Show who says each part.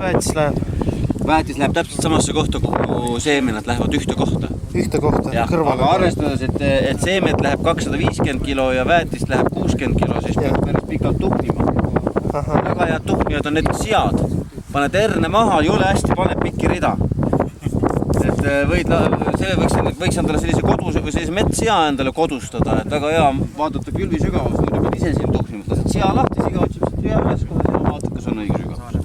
Speaker 1: väetis läheb?
Speaker 2: Väetis läheb täpselt samasse kohta, kuhu seemenad lähevad ühte kohta.
Speaker 1: Ühte kohta, kõrvale.
Speaker 2: Aga arvestades, et seemed läheb 250 kilo ja väetist läheb 60 kilo, siis peab päris pikalt tuhnima. Väga head tuhnijad on näiteks sead. Paned erne maha, jõle hästi paneb pikki rida. Võiks endale sellise metssea endale kodustada, et väga hea vaadata külvi sügavust, muidu pead ise siin tuhnima. Lased sea lahti, siga otsib siit üle üles kohe, vaatad, kas on õige sügavus.